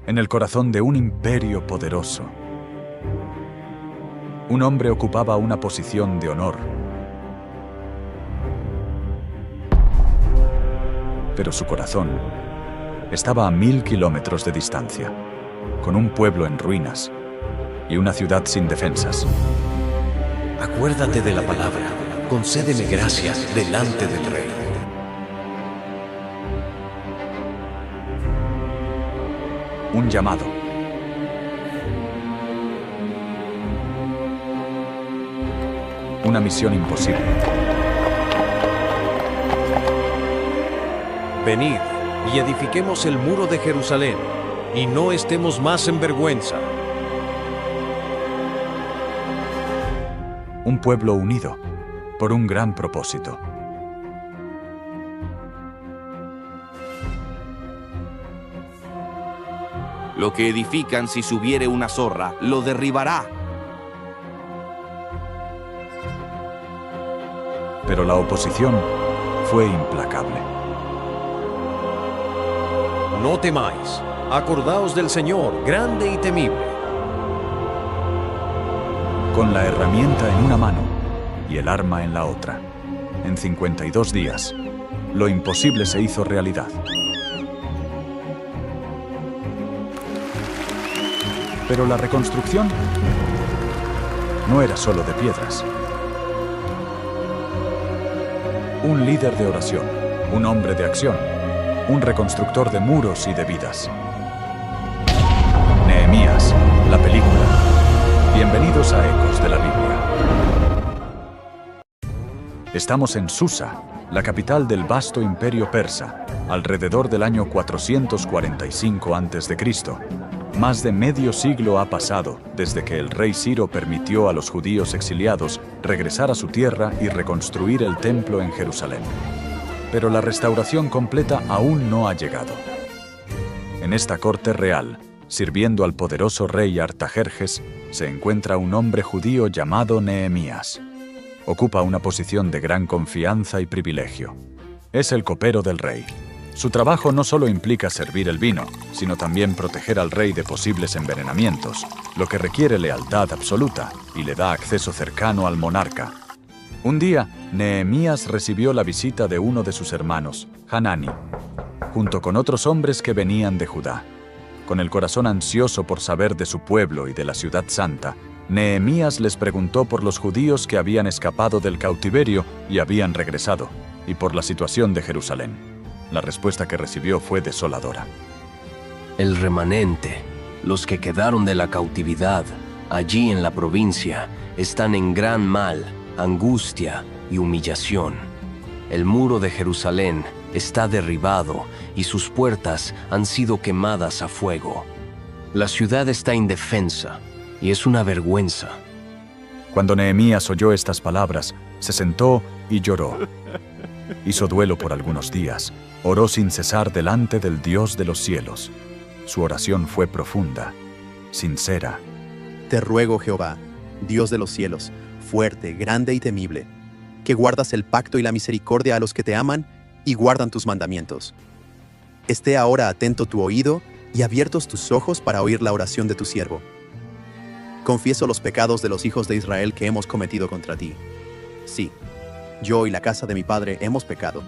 en el corazón de un imperio poderoso. Un hombre ocupaba una posición de honor. Pero su corazón estaba a 1000 kilómetros de distancia, con un pueblo en ruinas y una ciudad sin defensas. Acuérdate de la palabra, concédeme gracia delante del rey. Un llamado. Una misión imposible. Venid y edifiquemos el muro de Jerusalén, y no estemos más en vergüenza. Un pueblo unido por un gran propósito. Lo que edifican, si subiere una zorra, lo derribará. Pero la oposición fue implacable. No temáis, acordaos del Señor, grande y temible. Con la herramienta en una mano y el arma en la otra, en 52 días, lo imposible se hizo realidad. Pero la reconstrucción no era solo de piedras. Un líder de oración, un hombre de acción, un reconstructor de muros y de vidas. Nehemías, la película. Bienvenidos a Ecos de la Biblia. Estamos en Susa, la capital del vasto imperio persa, alrededor del año 445 a.C. Más de medio siglo ha pasado desde que el rey Ciro permitió a los judíos exiliados regresar a su tierra y reconstruir el templo en Jerusalén. Pero la restauración completa aún no ha llegado. En esta corte real, sirviendo al poderoso rey Artajerjes, se encuentra un hombre judío llamado Nehemías. Ocupa una posición de gran confianza y privilegio. Es el copero del rey. Su trabajo no solo implica servir el vino, sino también proteger al rey de posibles envenenamientos, lo que requiere lealtad absoluta y le da acceso cercano al monarca. Un día, Nehemías recibió la visita de uno de sus hermanos, Hanani, junto con otros hombres que venían de Judá. Con el corazón ansioso por saber de su pueblo y de la ciudad santa, Nehemías les preguntó por los judíos que habían escapado del cautiverio y habían regresado, y por la situación de Jerusalén. La respuesta que recibió fue desoladora. El remanente, los que quedaron de la cautividad, allí en la provincia, están en gran mal, angustia y humillación. El muro de Jerusalén está derribado y sus puertas han sido quemadas a fuego. La ciudad está indefensa y es una vergüenza. Cuando Nehemías oyó estas palabras, se sentó y lloró. Hizo duelo por algunos días. Oró sin cesar delante del Dios de los cielos. Su oración fue profunda, sincera. Te ruego, Jehová, Dios de los cielos, fuerte, grande y temible, que guardas el pacto y la misericordia a los que te aman y guardan tus mandamientos. Esté ahora atento tu oído y abiertos tus ojos para oír la oración de tu siervo. Confieso los pecados de los hijos de Israel que hemos cometido contra ti. Sí, yo y la casa de mi padre hemos pecado.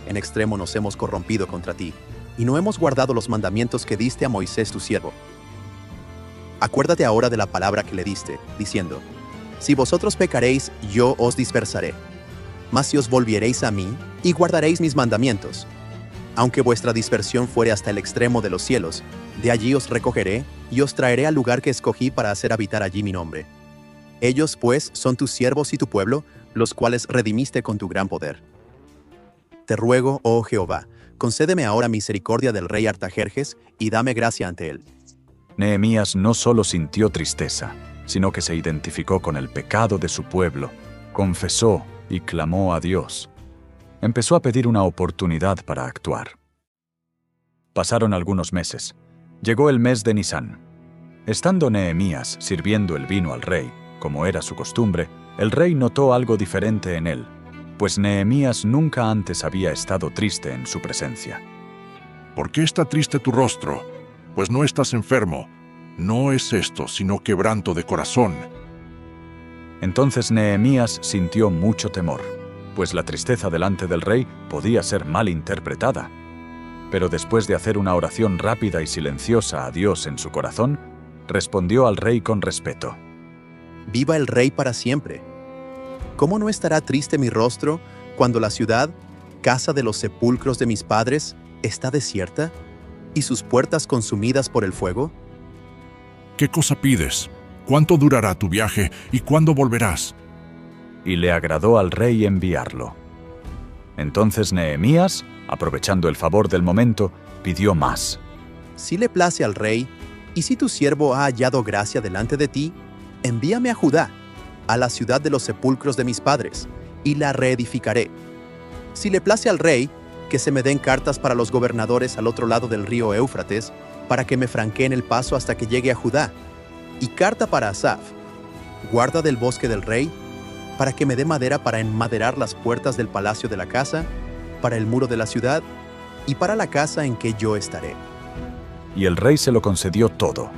En extremo nos hemos corrompido contra ti, y no hemos guardado los mandamientos que diste a Moisés tu siervo. Acuérdate ahora de la palabra que le diste, diciendo: si vosotros pecaréis, yo os dispersaré. Mas si os volviereis a mí, y guardaréis mis mandamientos, aunque vuestra dispersión fuere hasta el extremo de los cielos, de allí os recogeré, y os traeré al lugar que escogí para hacer habitar allí mi nombre. Ellos, pues, son tus siervos y tu pueblo, los cuales redimiste con tu gran poder. Te ruego, oh Jehová, concédeme ahora misericordia del rey Artajerjes y dame gracia ante él. Nehemías no solo sintió tristeza, sino que se identificó con el pecado de su pueblo, confesó y clamó a Dios. Empezó a pedir una oportunidad para actuar. Pasaron algunos meses. Llegó el mes de Nisán. Estando Nehemías sirviendo el vino al rey, como era su costumbre, el rey notó algo diferente en él, pues Nehemías nunca antes había estado triste en su presencia. ¿Por qué está triste tu rostro? pues no estás enfermo. No es esto, sino quebranto de corazón. Entonces Nehemías sintió mucho temor, pues la tristeza delante del rey podía ser mal interpretada. Pero después de hacer una oración rápida y silenciosa a Dios en su corazón, respondió al rey con respeto. Viva el rey para siempre. ¿Cómo no estará triste mi rostro cuando la ciudad, casa de los sepulcros de mis padres, está desierta y sus puertas consumidas por el fuego? ¿Qué cosa pides? ¿Cuánto durará tu viaje y cuándo volverás? Y le agradó al rey enviarlo. Entonces Nehemías, aprovechando el favor del momento, pidió más. Si le place al rey, y si tu siervo ha hallado gracia delante de ti, envíame a Judá, a la ciudad de los sepulcros de mis padres, y la reedificaré. Si le place al rey, que se me den cartas para los gobernadores al otro lado del río Éufrates, para que me franqueen el paso hasta que llegue a Judá, y carta para Asaf, guarda del bosque del rey, para que me dé madera para enmaderar las puertas del palacio de la casa, para el muro de la ciudad, y para la casa en que yo estaré. Y el rey se lo concedió todo.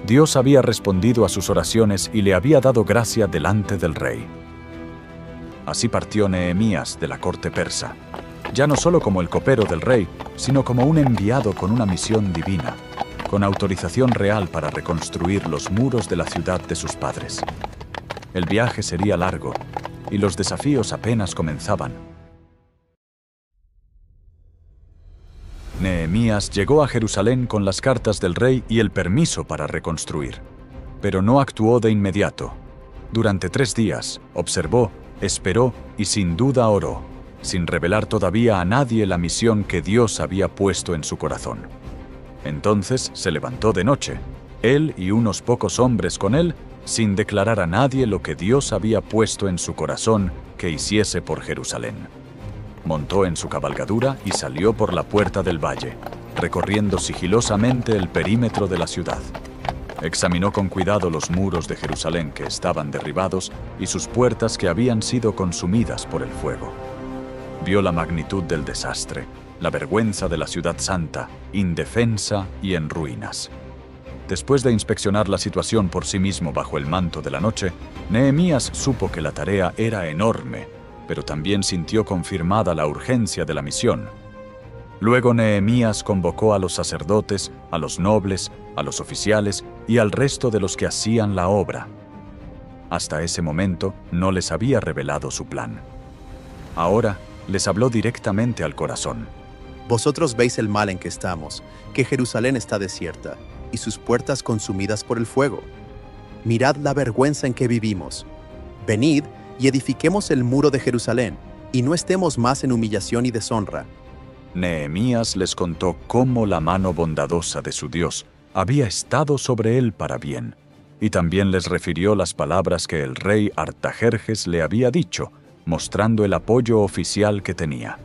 Dios había respondido a sus oraciones y le había dado gracia delante del rey. Así partió Nehemías de la corte persa, ya no solo como el copero del rey, sino como un enviado con una misión divina, con autorización real para reconstruir los muros de la ciudad de sus padres. El viaje sería largo, y los desafíos apenas comenzaban. Nehemías llegó a Jerusalén con las cartas del rey y el permiso para reconstruir, pero no actuó de inmediato. Durante 3 días, observó, esperó y sin duda oró, sin revelar todavía a nadie la misión que Dios había puesto en su corazón. Entonces se levantó de noche, él y unos pocos hombres con él, sin declarar a nadie lo que Dios había puesto en su corazón que hiciese por Jerusalén. Montó en su cabalgadura y salió por la puerta del valle, recorriendo sigilosamente el perímetro de la ciudad. Examinó con cuidado los muros de Jerusalén que estaban derribados y sus puertas que habían sido consumidas por el fuego. Vio la magnitud del desastre, la vergüenza de la ciudad santa, indefensa y en ruinas. Después de inspeccionar la situación por sí mismo bajo el manto de la noche, Nehemías supo que la tarea era enorme, pero también sintió confirmada la urgencia de la misión. Luego Nehemías convocó a los sacerdotes, a los nobles, a los oficiales y al resto de los que hacían la obra. Hasta ese momento no les había revelado su plan. Ahora les habló directamente al corazón. Vosotros veis el mal en que estamos, que Jerusalén está desierta, y sus puertas consumidas por el fuego. Mirad la vergüenza en que vivimos. Venid y edifiquemos el muro de Jerusalén, y no estemos más en humillación y deshonra. Nehemías les contó cómo la mano bondadosa de su Dios había estado sobre él para bien, y también les refirió las palabras que el rey Artajerjes le había dicho, mostrando el apoyo oficial que tenía.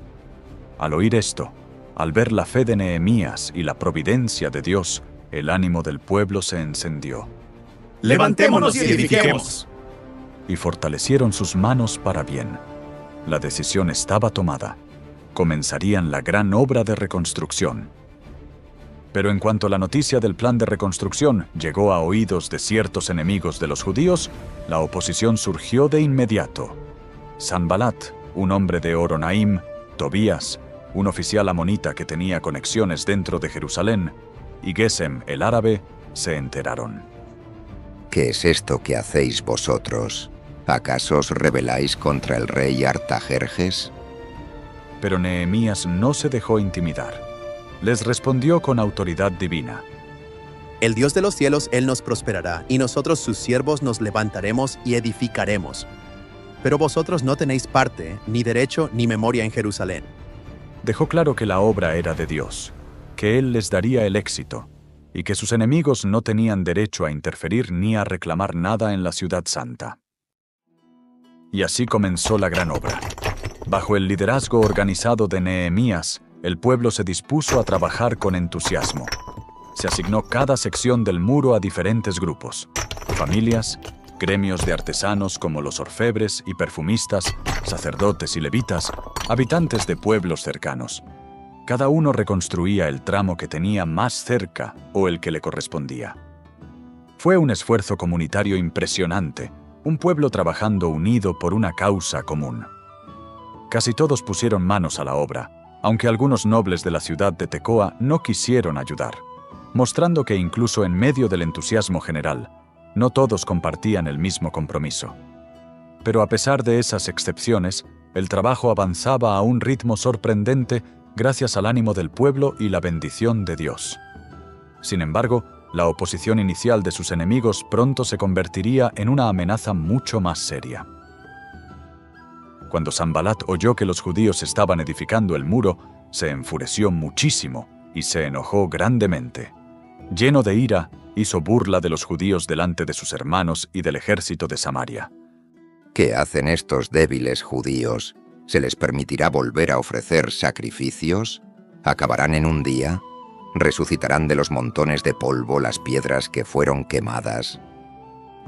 Al oír esto, al ver la fe de Nehemías y la providencia de Dios, el ánimo del pueblo se encendió. ¡Levantémonos y edifiquemos! Y fortalecieron sus manos para bien. La decisión estaba tomada. Comenzarían la gran obra de reconstrucción. Pero en cuanto la noticia del plan de reconstrucción llegó a oídos de ciertos enemigos de los judíos, la oposición surgió de inmediato. Sanbalat, un hombre de Horonaim, Tobías, un oficial amonita que tenía conexiones dentro de Jerusalén, y Gesem, el árabe, se enteraron. ¿Qué es esto que hacéis vosotros? ¿Acaso os rebeláis contra el rey Artajerjes? Pero Nehemías no se dejó intimidar. Les respondió con autoridad divina. El Dios de los cielos, Él nos prosperará, y nosotros sus siervos nos levantaremos y edificaremos. Pero vosotros no tenéis parte, ni derecho, ni memoria en Jerusalén. Dejó claro que la obra era de Dios, que Él les daría el éxito, y que sus enemigos no tenían derecho a interferir ni a reclamar nada en la ciudad santa. Y así comenzó la gran obra. Bajo el liderazgo organizado de Nehemías, el pueblo se dispuso a trabajar con entusiasmo. Se asignó cada sección del muro a diferentes grupos, familias, gremios de artesanos como los orfebres y perfumistas, sacerdotes y levitas, habitantes de pueblos cercanos. Cada uno reconstruía el tramo que tenía más cerca o el que le correspondía. Fue un esfuerzo comunitario impresionante, un pueblo trabajando unido por una causa común. Casi todos pusieron manos a la obra, aunque algunos nobles de la ciudad de Tecoa no quisieron ayudar, mostrando que incluso en medio del entusiasmo general, no todos compartían el mismo compromiso. Pero a pesar de esas excepciones, el trabajo avanzaba a un ritmo sorprendente gracias al ánimo del pueblo y la bendición de Dios. Sin embargo, la oposición inicial de sus enemigos pronto se convertiría en una amenaza mucho más seria. Cuando Sanbalat oyó que los judíos estaban edificando el muro, se enfureció muchísimo y se enojó grandemente. Lleno de ira, hizo burla de los judíos delante de sus hermanos y del ejército de Samaria. ¿Qué hacen estos débiles judíos? ¿Se les permitirá volver a ofrecer sacrificios? ¿Acabarán en un día? ¿Resucitarán de los montones de polvo las piedras que fueron quemadas?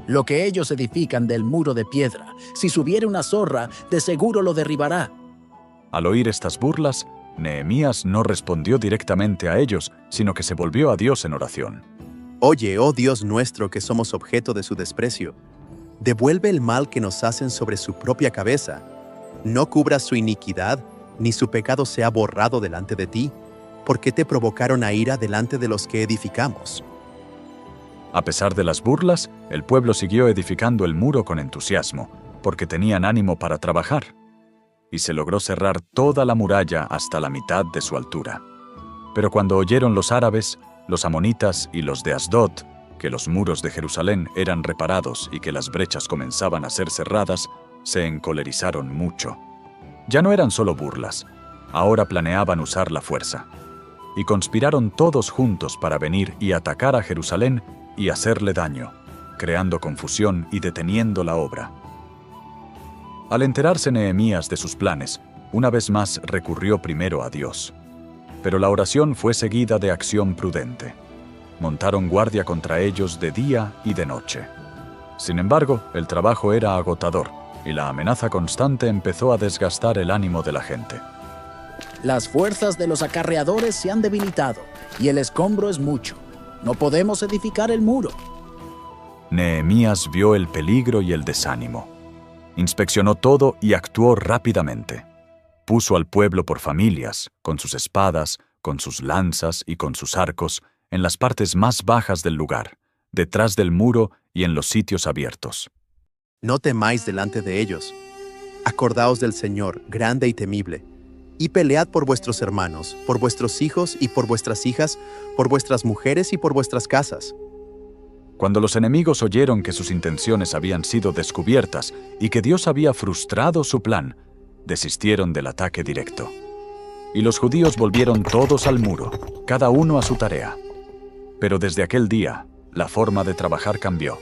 Lo que ellos edifican del muro de piedra, si subiere una zorra, de seguro lo derribará. Al oír estas burlas, Nehemías no respondió directamente a ellos, sino que se volvió a Dios en oración. Oye, oh Dios nuestro, que somos objeto de su desprecio, devuelve el mal que nos hacen sobre su propia cabeza. No cubras su iniquidad, ni su pecado sea borrado delante de ti, porque te provocaron a ira delante de los que edificamos. A pesar de las burlas, el pueblo siguió edificando el muro con entusiasmo, porque tenían ánimo para trabajar, y se logró cerrar toda la muralla hasta la mitad de su altura. Pero cuando oyeron los árabes, los amonitas y los de Asdod, que los muros de Jerusalén eran reparados y que las brechas comenzaban a ser cerradas, se encolerizaron mucho. Ya no eran solo burlas, ahora planeaban usar la fuerza. Y conspiraron todos juntos para venir y atacar a Jerusalén y hacerle daño, creando confusión y deteniendo la obra. Al enterarse Nehemías de sus planes, una vez más recurrió primero a Dios. Pero la oración fue seguida de acción prudente. Montaron guardia contra ellos de día y de noche. Sin embargo, el trabajo era agotador y la amenaza constante empezó a desgastar el ánimo de la gente. Las fuerzas de los acarreadores se han debilitado y el escombro es mucho. No podemos edificar el muro. Nehemías vio el peligro y el desánimo. Inspeccionó todo y actuó rápidamente. Puso al pueblo por familias, con sus espadas, con sus lanzas y con sus arcos, en las partes más bajas del lugar, detrás del muro y en los sitios abiertos. No temáis delante de ellos. Acordaos del Señor, grande y temible, y pelead por vuestros hermanos, por vuestros hijos y por vuestras hijas, por vuestras mujeres y por vuestras casas. Cuando los enemigos oyeron que sus intenciones habían sido descubiertas y que Dios había frustrado su plan, desistieron del ataque directo. Y los judíos volvieron todos al muro, cada uno a su tarea. Pero desde aquel día, la forma de trabajar cambió.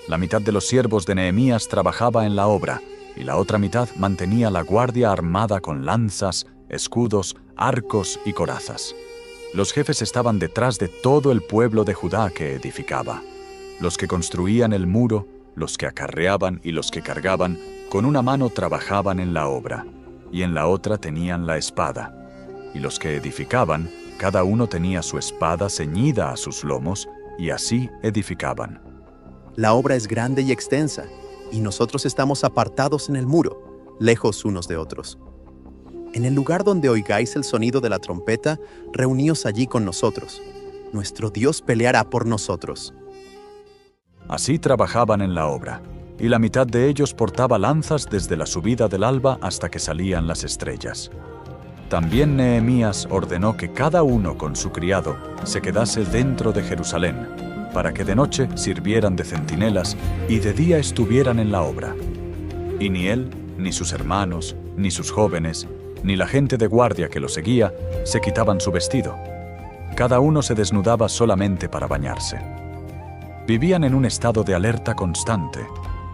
La mitad de los siervos de Nehemías trabajaba en la obra, y la otra mitad mantenía la guardia armada con lanzas, escudos, arcos y corazas. Los jefes estaban detrás de todo el pueblo de Judá que edificaba. Los que construían el muro, los que acarreaban y los que cargaban, con una mano trabajaban en la obra, y en la otra tenían la espada. Y los que edificaban, cada uno tenía su espada ceñida a sus lomos, y así edificaban. La obra es grande y extensa, y nosotros estamos apartados en el muro, lejos unos de otros. En el lugar donde oigáis el sonido de la trompeta, reuníos allí con nosotros. Nuestro Dios peleará por nosotros. Así trabajaban en la obra, y la mitad de ellos portaba lanzas desde la subida del alba hasta que salían las estrellas. También Nehemías ordenó que cada uno con su criado se quedase dentro de Jerusalén, para que de noche sirvieran de centinelas y de día estuvieran en la obra. Y ni él, ni sus hermanos, ni sus jóvenes, ni la gente de guardia que lo seguía, se quitaban su vestido. Cada uno se desnudaba solamente para bañarse. Vivían en un estado de alerta constante,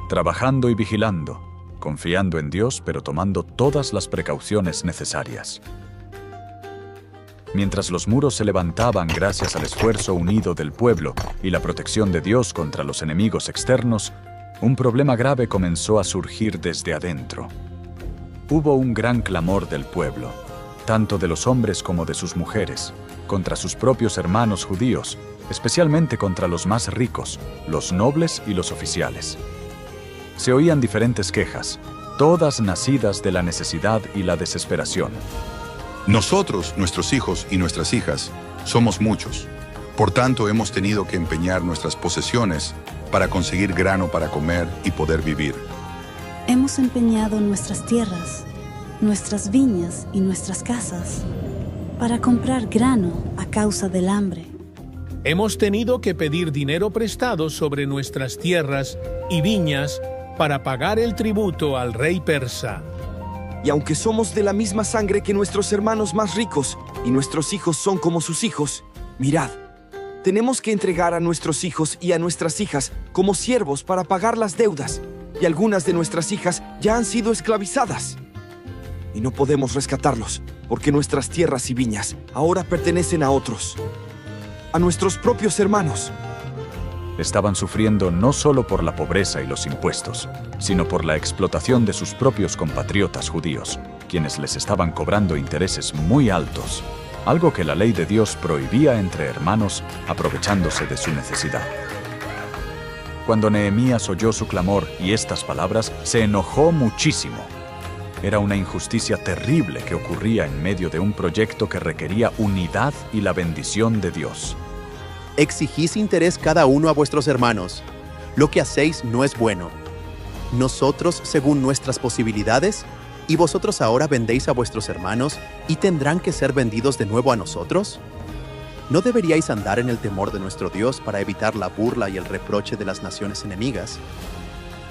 trabajando y vigilando, confiando en Dios pero tomando todas las precauciones necesarias. Mientras los muros se levantaban gracias al esfuerzo unido del pueblo y la protección de Dios contra los enemigos externos, un problema grave comenzó a surgir desde adentro. Hubo un gran clamor del pueblo, tanto de los hombres como de sus mujeres, contra sus propios hermanos judíos, especialmente contra los más ricos, los nobles y los oficiales. Se oían diferentes quejas, todas nacidas de la necesidad y la desesperación. Nosotros, nuestros hijos y nuestras hijas, somos muchos. Por tanto, hemos tenido que empeñar nuestras posesiones para conseguir grano para comer y poder vivir. Hemos empeñado nuestras tierras, nuestras viñas y nuestras casas para comprar grano a causa del hambre. Hemos tenido que pedir dinero prestado sobre nuestras tierras y viñas para pagar el tributo al rey persa. Y aunque somos de la misma sangre que nuestros hermanos más ricos y nuestros hijos son como sus hijos, mirad, tenemos que entregar a nuestros hijos y a nuestras hijas como siervos para pagar las deudas, y algunas de nuestras hijas ya han sido esclavizadas. Y no podemos rescatarlos, porque nuestras tierras y viñas ahora pertenecen a otros, a nuestros propios hermanos. Estaban sufriendo no solo por la pobreza y los impuestos, sino por la explotación de sus propios compatriotas judíos, quienes les estaban cobrando intereses muy altos, algo que la ley de Dios prohibía entre hermanos, aprovechándose de su necesidad. Cuando Nehemías oyó su clamor y estas palabras, se enojó muchísimo. Era una injusticia terrible que ocurría en medio de un proyecto que requería unidad y la bendición de Dios. Exigís interés cada uno a vuestros hermanos. Lo que hacéis no es bueno. Nosotros según nuestras posibilidades, y vosotros ahora vendéis a vuestros hermanos, ¿y tendrán que ser vendidos de nuevo a nosotros? ¿No deberíais andar en el temor de nuestro Dios para evitar la burla y el reproche de las naciones enemigas?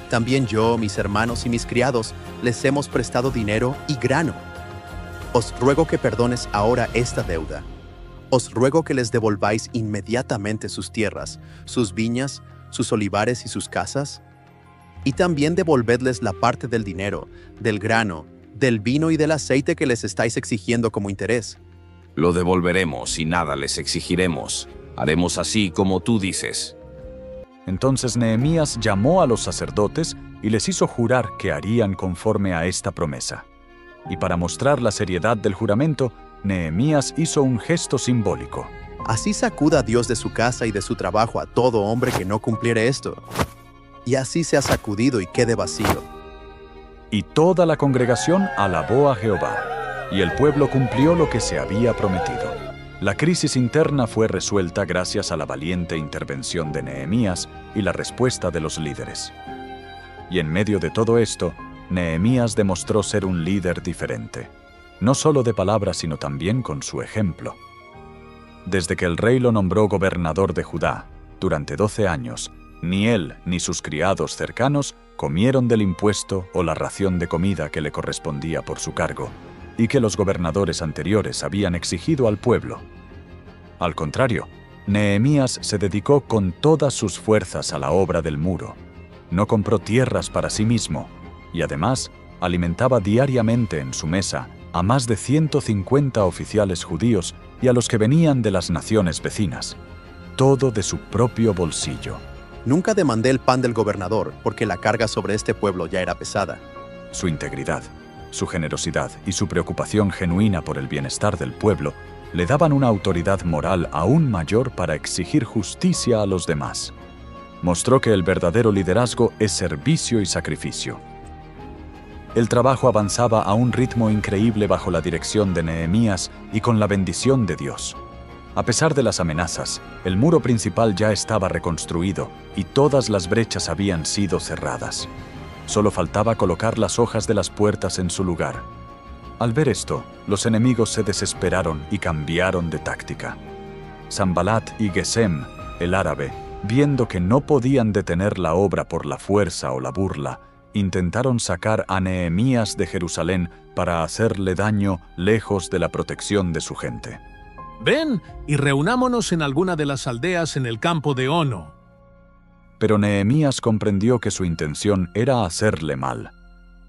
También yo, mis hermanos y mis criados, les hemos prestado dinero y grano. Os ruego que perdones ahora esta deuda. Os ruego que les devolváis inmediatamente sus tierras, sus viñas, sus olivares y sus casas, y también devolvedles la parte del dinero, del grano, del vino y del aceite que les estáis exigiendo como interés. Lo devolveremos y nada les exigiremos. Haremos así como tú dices. Entonces Nehemías llamó a los sacerdotes y les hizo jurar que harían conforme a esta promesa. Y para mostrar la seriedad del juramento, Nehemías hizo un gesto simbólico. Así sacuda Dios de su casa y de su trabajo a todo hombre que no cumpliere esto. Y así sea sacudido y quede vacío. Y toda la congregación alabó a Jehová, y el pueblo cumplió lo que se había prometido. La crisis interna fue resuelta gracias a la valiente intervención de Nehemías y la respuesta de los líderes. Y en medio de todo esto, Nehemías demostró ser un líder diferente, no solo de palabras sino también con su ejemplo. Desde que el rey lo nombró gobernador de Judá, durante 12 años, ni él ni sus criados cercanos comieron del impuesto o la ración de comida que le correspondía por su cargo, y que los gobernadores anteriores habían exigido al pueblo. Al contrario, Nehemías se dedicó con todas sus fuerzas a la obra del muro. No compró tierras para sí mismo, y además alimentaba diariamente en su mesa a más de 150 oficiales judíos y a los que venían de las naciones vecinas, todo de su propio bolsillo. Nunca demandé el pan del gobernador, porque la carga sobre este pueblo ya era pesada. Su integridad, su generosidad y su preocupación genuina por el bienestar del pueblo le daban una autoridad moral aún mayor para exigir justicia a los demás. Mostró que el verdadero liderazgo es servicio y sacrificio. El trabajo avanzaba a un ritmo increíble bajo la dirección de Nehemías y con la bendición de Dios. A pesar de las amenazas, el muro principal ya estaba reconstruido y todas las brechas habían sido cerradas. Solo faltaba colocar las hojas de las puertas en su lugar. Al ver esto, los enemigos se desesperaron y cambiaron de táctica. Sanbalat y Gesem, el árabe, viendo que no podían detener la obra por la fuerza o la burla, intentaron sacar a Nehemías de Jerusalén para hacerle daño lejos de la protección de su gente. Ven y reunámonos en alguna de las aldeas en el campo de Ono. Pero Nehemías comprendió que su intención era hacerle mal.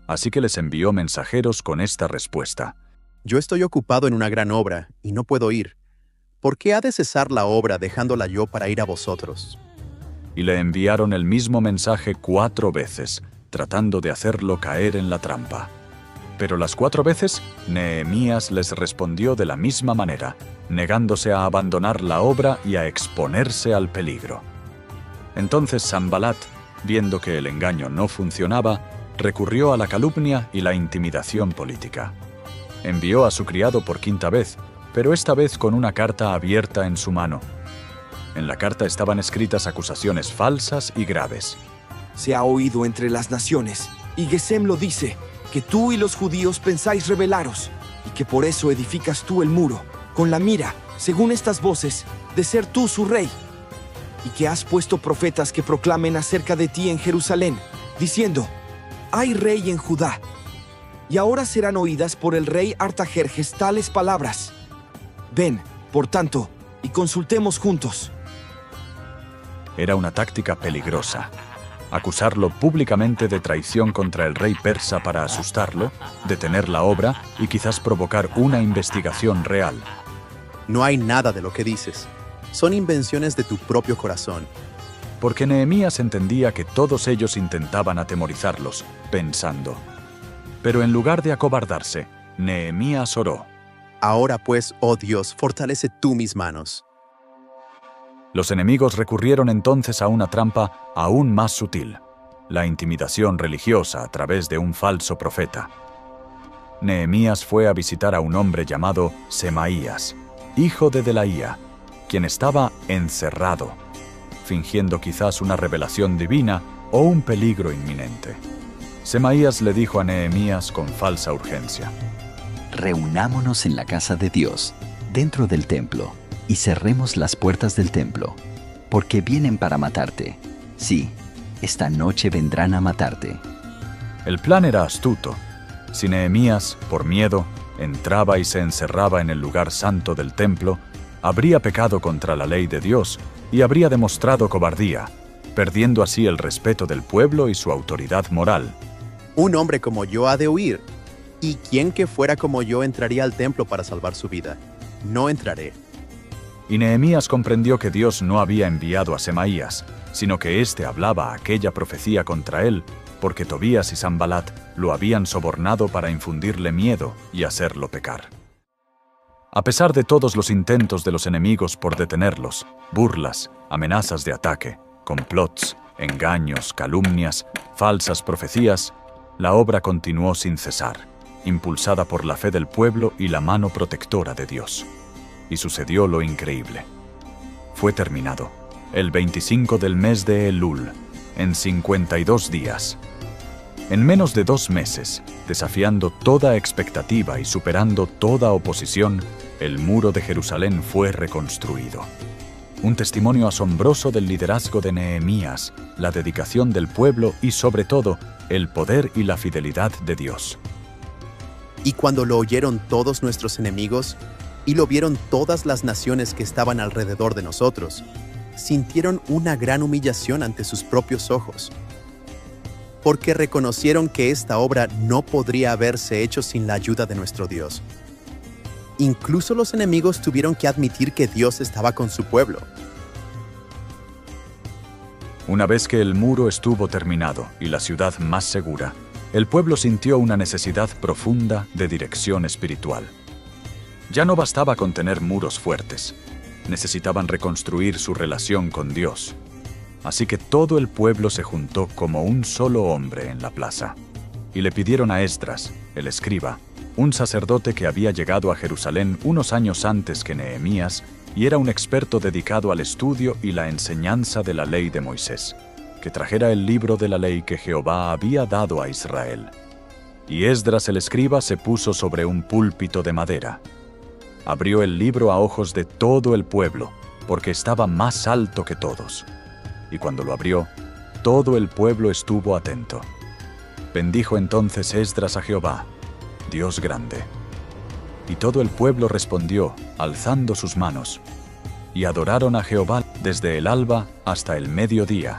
Así que les envió mensajeros con esta respuesta. Yo estoy ocupado en una gran obra y no puedo ir. ¿Por qué ha de cesar la obra dejándola yo para ir a vosotros? Y le enviaron el mismo mensaje 4 veces, tratando de hacerlo caer en la trampa. Pero las 4 veces, Nehemías les respondió de la misma manera, negándose a abandonar la obra y a exponerse al peligro. Entonces Sanbalat, viendo que el engaño no funcionaba, recurrió a la calumnia y la intimidación política. Envió a su criado por 5ª vez, pero esta vez con una carta abierta en su mano. En la carta estaban escritas acusaciones falsas y graves. Se ha oído entre las naciones, y Gesem lo dice, que tú y los judíos pensáis rebelaros, y que por eso edificas tú el muro, con la mira, según estas voces, de ser tú su rey, y que has puesto profetas que proclamen acerca de ti en Jerusalén, diciendo, hay rey en Judá. Y ahora serán oídas por el rey Artajerjes tales palabras. Ven, por tanto, y consultemos juntos. Era una táctica peligrosa. Acusarlo públicamente de traición contra el rey persa para asustarlo, detener la obra y quizás provocar una investigación real. No hay nada de lo que dices. Son invenciones de tu propio corazón. Porque Nehemías entendía que todos ellos intentaban atemorizarlos, pensando. Pero en lugar de acobardarse, Nehemías oró. Ahora pues, oh Dios, fortalece tú mis manos. Los enemigos recurrieron entonces a una trampa aún más sutil, la intimidación religiosa a través de un falso profeta. Nehemías fue a visitar a un hombre llamado Semaías, hijo de Delaía, quien estaba encerrado, fingiendo quizás una revelación divina o un peligro inminente. Semaías le dijo a Nehemías con falsa urgencia: Reunámonos en la casa de Dios, dentro del templo, y cerremos las puertas del templo, porque vienen para matarte. Sí, esta noche vendrán a matarte. El plan era astuto. Si Nehemías, por miedo, entraba y se encerraba en el lugar santo del templo, habría pecado contra la ley de Dios y habría demostrado cobardía, perdiendo así el respeto del pueblo y su autoridad moral. Un hombre como yo ha de huir, y quien que fuera como yo entraría al templo para salvar su vida. No entraré. Y Nehemías comprendió que Dios no había enviado a Semaías, sino que éste hablaba aquella profecía contra él, porque Tobías y Sanbalat lo habían sobornado para infundirle miedo y hacerlo pecar. A pesar de todos los intentos de los enemigos por detenerlos, burlas, amenazas de ataque, complots, engaños, calumnias, falsas profecías, la obra continuó sin cesar, impulsada por la fe del pueblo y la mano protectora de Dios. Y sucedió lo increíble. Fue terminado, el 25 del mes de Elul, en 52 días. En menos de 2 meses, desafiando toda expectativa y superando toda oposición, el muro de Jerusalén fue reconstruido. Un testimonio asombroso del liderazgo de Nehemías, la dedicación del pueblo y, sobre todo, el poder y la fidelidad de Dios. Y cuando lo oyeron todos nuestros enemigos, y lo vieron todas las naciones que estaban alrededor de nosotros, sintieron una gran humillación ante sus propios ojos, porque reconocieron que esta obra no podría haberse hecho sin la ayuda de nuestro Dios. Incluso los enemigos tuvieron que admitir que Dios estaba con su pueblo. Una vez que el muro estuvo terminado y la ciudad más segura, el pueblo sintió una necesidad profunda de dirección espiritual. Ya no bastaba con tener muros fuertes, necesitaban reconstruir su relación con Dios. Así que todo el pueblo se juntó como un solo hombre en la plaza, y le pidieron a Esdras, el escriba, un sacerdote que había llegado a Jerusalén unos años antes que Nehemías y era un experto dedicado al estudio y la enseñanza de la ley de Moisés, que trajera el libro de la ley que Jehová había dado a Israel. Y Esdras el escriba se puso sobre un púlpito de madera. Abrió el libro a ojos de todo el pueblo, porque estaba más alto que todos. Y cuando lo abrió, todo el pueblo estuvo atento. Bendijo entonces Esdras a Jehová, Dios grande. Y todo el pueblo respondió, alzando sus manos, y adoraron a Jehová desde el alba hasta el mediodía,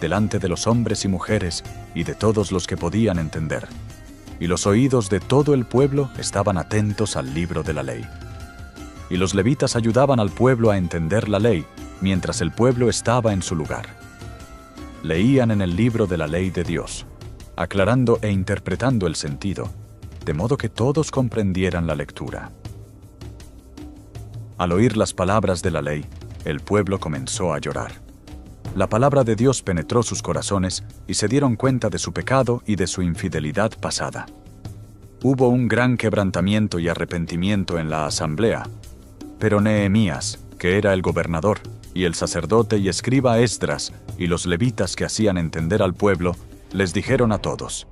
delante de los hombres y mujeres y de todos los que podían entender. Y los oídos de todo el pueblo estaban atentos al libro de la ley. Y los levitas ayudaban al pueblo a entender la ley, mientras el pueblo estaba en su lugar. Leían en el libro de la ley de Dios, aclarando e interpretando el sentido, de modo que todos comprendieran la lectura. Al oír las palabras de la ley, el pueblo comenzó a llorar. La palabra de Dios penetró sus corazones y se dieron cuenta de su pecado y de su infidelidad pasada. Hubo un gran quebrantamiento y arrepentimiento en la asamblea, pero Nehemías, que era el gobernador, y el sacerdote y escriba Esdras y los levitas que hacían entender al pueblo, les dijeron a todos: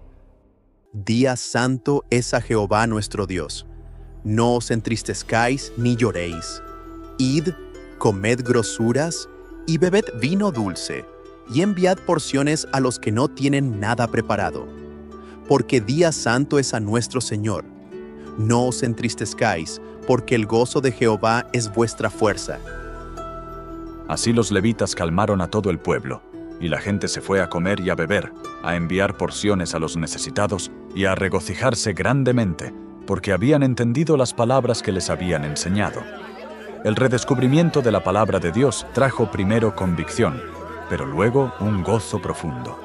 Día santo es a Jehová nuestro Dios. No os entristezcáis ni lloréis. Id, comed grosuras y bebed vino dulce, y enviad porciones a los que no tienen nada preparado. Porque día santo es a nuestro Señor. No os entristezcáis, porque el gozo de Jehová es vuestra fuerza. Así los levitas calmaron a todo el pueblo, y la gente se fue a comer y a beber, a enviar porciones a los necesitados y a regocijarse grandemente, porque habían entendido las palabras que les habían enseñado. El redescubrimiento de la palabra de Dios trajo primero convicción, pero luego un gozo profundo.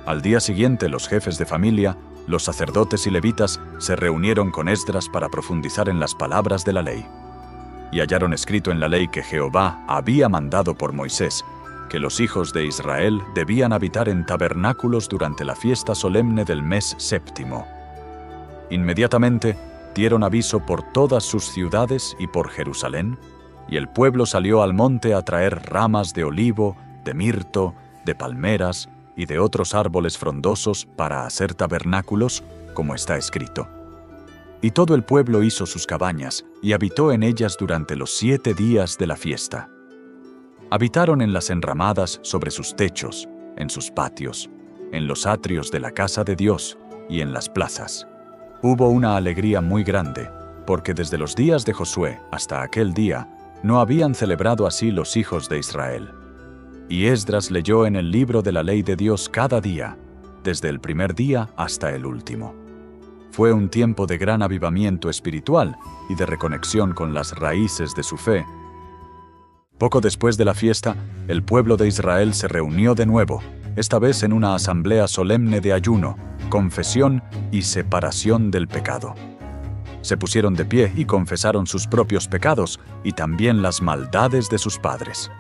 Al día siguiente, los jefes de familia, los sacerdotes y levitas se reunieron con Esdras para profundizar en las palabras de la ley. Y hallaron escrito en la ley que Jehová había mandado por Moisés que los hijos de Israel debían habitar en tabernáculos durante la fiesta solemne del mes séptimo. Inmediatamente dieron aviso por todas sus ciudades y por Jerusalén, y el pueblo salió al monte a traer ramas de olivo, de mirto, de palmeras y de otros árboles frondosos para hacer tabernáculos, como está escrito. Y todo el pueblo hizo sus cabañas y habitó en ellas durante los 7 días de la fiesta. Habitaron en las enramadas sobre sus techos, en sus patios, en los atrios de la casa de Dios y en las plazas. Hubo una alegría muy grande, porque desde los días de Josué hasta aquel día no habían celebrado así los hijos de Israel. Y Esdras leyó en el libro de la ley de Dios cada día, desde el primer día hasta el último. Fue un tiempo de gran avivamiento espiritual y de reconexión con las raíces de su fe. Poco después de la fiesta, el pueblo de Israel se reunió de nuevo, esta vez en una asamblea solemne de ayuno, confesión y separación del pecado. Se pusieron de pie y confesaron sus propios pecados y también las maldades de sus padres.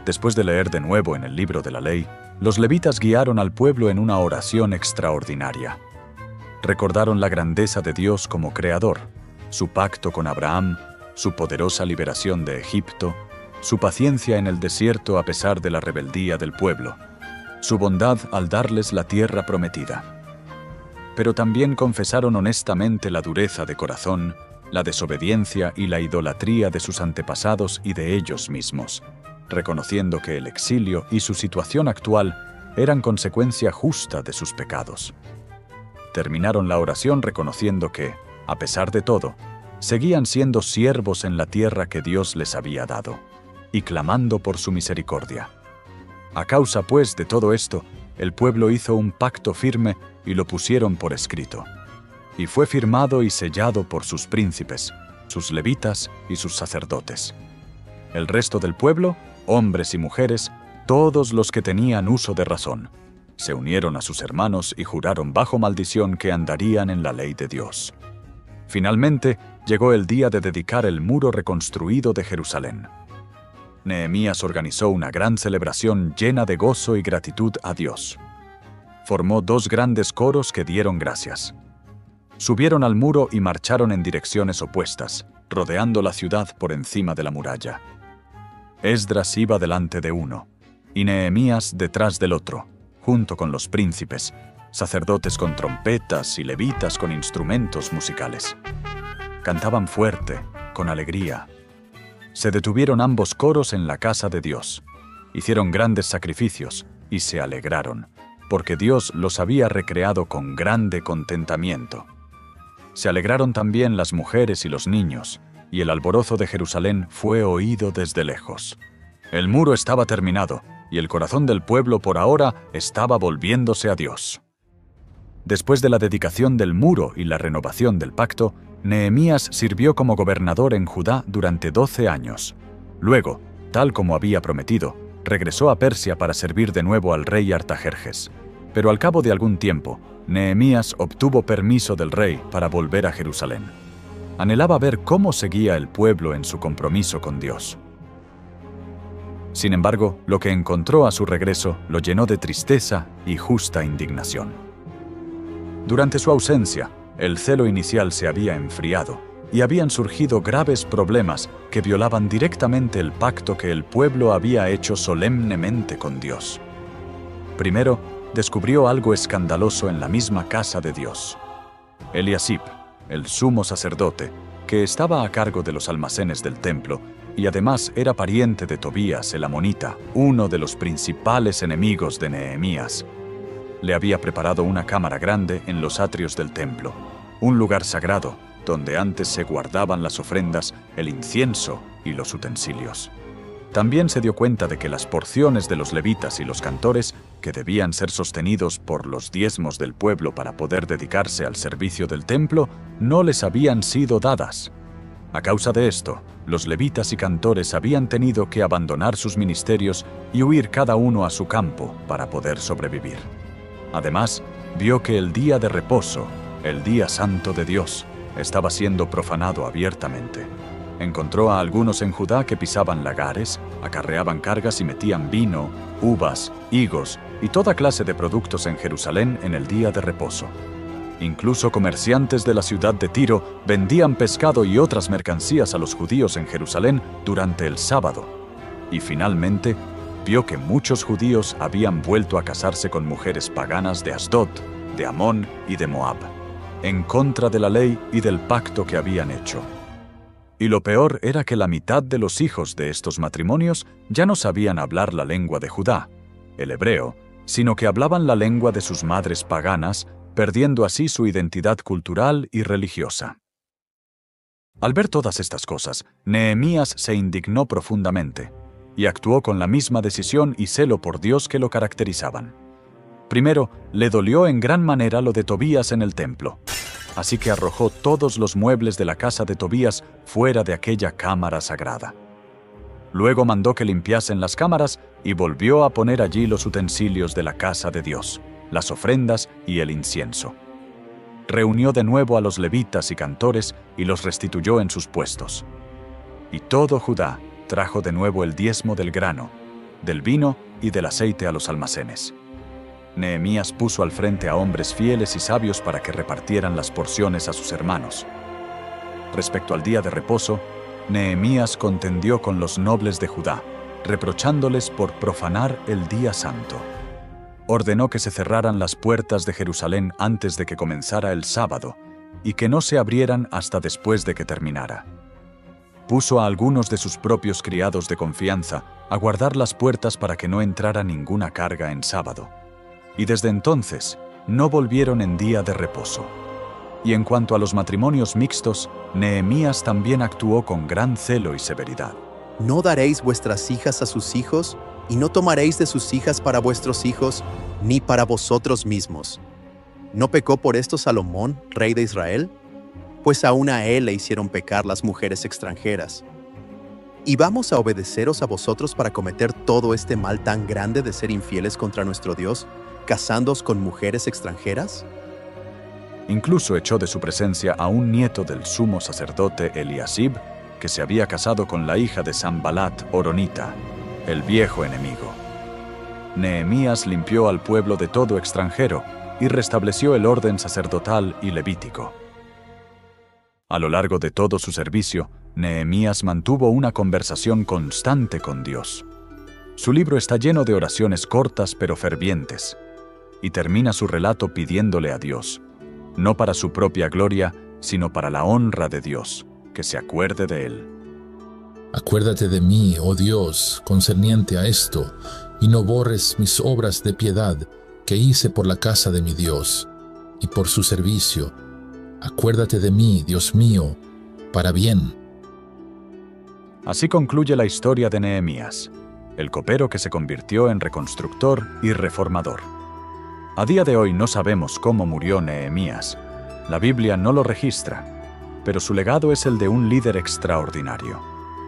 Después de leer de nuevo en el libro de la ley, los levitas guiaron al pueblo en una oración extraordinaria. Recordaron la grandeza de Dios como creador, su pacto con Abraham, su poderosa liberación de Egipto, su paciencia en el desierto a pesar de la rebeldía del pueblo, su bondad al darles la tierra prometida. Pero también confesaron honestamente la dureza de corazón, la desobediencia y la idolatría de sus antepasados y de ellos mismos, reconociendo que el exilio y su situación actual eran consecuencia justa de sus pecados. Terminaron la oración reconociendo que, a pesar de todo, seguían siendo siervos en la tierra que Dios les había dado, y clamando por su misericordia. A causa, pues, de todo esto, el pueblo hizo un pacto firme y lo pusieron por escrito. Y fue firmado y sellado por sus príncipes, sus levitas y sus sacerdotes. El resto del pueblo, hombres y mujeres, todos los que tenían uso de razón, se unieron a sus hermanos y juraron bajo maldición que andarían en la ley de Dios. Finalmente, llegó el día de dedicar el muro reconstruido de Jerusalén. Nehemías organizó una gran celebración llena de gozo y gratitud a Dios. Formó 2 grandes coros que dieron gracias. Subieron al muro y marcharon en direcciones opuestas, rodeando la ciudad por encima de la muralla. Esdras iba delante de uno, y Nehemías detrás del otro, junto con los príncipes, sacerdotes con trompetas y levitas con instrumentos musicales. Cantaban fuerte, con alegría. Se detuvieron ambos coros en la casa de Dios. Hicieron grandes sacrificios y se alegraron, porque Dios los había recreado con grande contentamiento. Se alegraron también las mujeres y los niños, y el alborozo de Jerusalén fue oído desde lejos. El muro estaba terminado, y el corazón del pueblo por ahora estaba volviéndose a Dios. Después de la dedicación del muro y la renovación del pacto, Nehemías sirvió como gobernador en Judá durante 12 años. Luego, tal como había prometido, regresó a Persia para servir de nuevo al rey Artajerjes. Pero al cabo de algún tiempo, Nehemías obtuvo permiso del rey para volver a Jerusalén. Anhelaba ver cómo seguía el pueblo en su compromiso con Dios. Sin embargo, lo que encontró a su regreso lo llenó de tristeza y justa indignación. Durante su ausencia, el celo inicial se había enfriado y habían surgido graves problemas que violaban directamente el pacto que el pueblo había hecho solemnemente con Dios. Primero, descubrió algo escandaloso en la misma casa de Dios. Eliasib, el sumo sacerdote, que estaba a cargo de los almacenes del templo, y además era pariente de Tobías el amonita, uno de los principales enemigos de Nehemías, le había preparado una cámara grande en los atrios del templo, un lugar sagrado donde antes se guardaban las ofrendas, el incienso y los utensilios. También se dio cuenta de que las porciones de los levitas y los cantores, que debían ser sostenidos por los diezmos del pueblo para poder dedicarse al servicio del templo, no les habían sido dadas. A causa de esto, los levitas y cantores habían tenido que abandonar sus ministerios y huir cada uno a su campo para poder sobrevivir. Además, vio que el día de reposo, el día santo de Dios, estaba siendo profanado abiertamente. Encontró a algunos en Judá que pisaban lagares, acarreaban cargas y metían vino, uvas, higos y toda clase de productos en Jerusalén en el día de reposo. Incluso comerciantes de la ciudad de Tiro vendían pescado y otras mercancías a los judíos en Jerusalén durante el sábado. Y finalmente, vio que muchos judíos habían vuelto a casarse con mujeres paganas de Asdod, de Amón y de Moab, en contra de la ley y del pacto que habían hecho. Y lo peor era que la mitad de los hijos de estos matrimonios ya no sabían hablar la lengua de Judá, el hebreo, sino que hablaban la lengua de sus madres paganas, perdiendo así su identidad cultural y religiosa. Al ver todas estas cosas, Nehemías se indignó profundamente y actuó con la misma decisión y celo por Dios que lo caracterizaban. Primero, le dolió en gran manera lo de Tobías en el templo. Así que arrojó todos los muebles de la casa de Tobías fuera de aquella cámara sagrada. Luego mandó que limpiasen las cámaras y volvió a poner allí los utensilios de la casa de Dios, las ofrendas y el incienso. Reunió de nuevo a los levitas y cantores y los restituyó en sus puestos. Y todo Judá trajo de nuevo el diezmo del grano, del vino y del aceite a los almacenes. Nehemías puso al frente a hombres fieles y sabios para que repartieran las porciones a sus hermanos. Respecto al día de reposo, Nehemías contendió con los nobles de Judá, reprochándoles por profanar el día santo. Ordenó que se cerraran las puertas de Jerusalén antes de que comenzara el sábado y que no se abrieran hasta después de que terminara. Puso a algunos de sus propios criados de confianza a guardar las puertas para que no entrara ninguna carga en sábado. Y desde entonces no volvieron en día de reposo. Y en cuanto a los matrimonios mixtos, Nehemías también actuó con gran celo y severidad. No daréis vuestras hijas a sus hijos, y no tomaréis de sus hijas para vuestros hijos, ni para vosotros mismos. ¿No pecó por esto Salomón, rey de Israel? Pues aún a él le hicieron pecar las mujeres extranjeras. ¿Y vamos a obedeceros a vosotros para cometer todo este mal tan grande de ser infieles contra nuestro Dios, casándoos con mujeres extranjeras? Incluso echó de su presencia a un nieto del sumo sacerdote Eliasib, que se había casado con la hija de Sanbalat Horonita, el viejo enemigo. Nehemías limpió al pueblo de todo extranjero y restableció el orden sacerdotal y levítico. A lo largo de todo su servicio, Nehemías mantuvo una conversación constante con Dios. Su libro está lleno de oraciones cortas pero fervientes, y termina su relato pidiéndole a Dios, no para su propia gloria, sino para la honra de Dios, que se acuerde de él. Acuérdate de mí, oh Dios, concerniente a esto, y no borres mis obras de piedad que hice por la casa de mi Dios, y por su servicio. Acuérdate de mí, Dios mío, para bien. Así concluye la historia de Nehemías, el copero que se convirtió en reconstructor y reformador. A día de hoy no sabemos cómo murió Nehemías. La Biblia no lo registra, pero su legado es el de un líder extraordinario,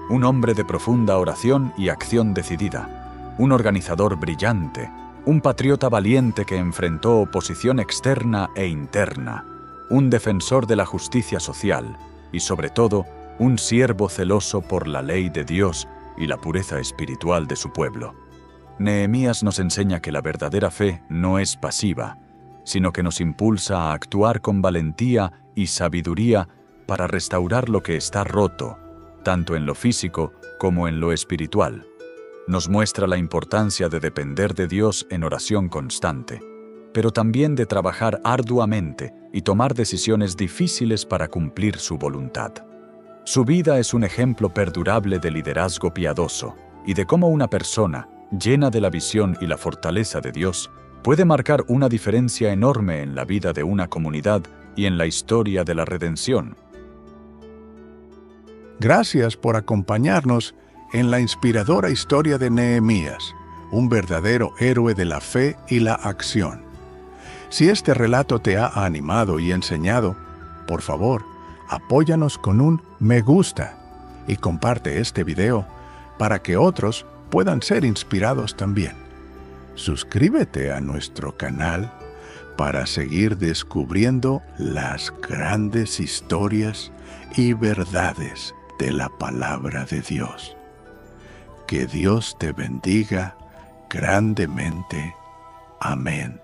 un hombre de profunda oración y acción decidida, un organizador brillante, Un patriota valiente que enfrentó oposición externa e interna, un defensor de la justicia social y, sobre todo, un siervo celoso por la ley de Dios y la pureza espiritual de su pueblo. Nehemías nos enseña que la verdadera fe no es pasiva, sino que nos impulsa a actuar con valentía y sabiduría para restaurar lo que está roto, tanto en lo físico como en lo espiritual. Nos muestra la importancia de depender de Dios en oración constante, pero también de trabajar arduamente y tomar decisiones difíciles para cumplir su voluntad. Su vida es un ejemplo perdurable de liderazgo piadoso y de cómo una persona, llena de la visión y la fortaleza de Dios, puede marcar una diferencia enorme en la vida de una comunidad y en la historia de la redención. Gracias por acompañarnos en la inspiradora historia de Nehemías, un verdadero héroe de la fe y la acción. Si este relato te ha animado y enseñado, por favor, apóyanos con un me gusta y comparte este video para que otros puedan ser inspirados también. Suscríbete a nuestro canal para seguir descubriendo las grandes historias y verdades de la palabra de Dios. Que Dios te bendiga grandemente. Amén.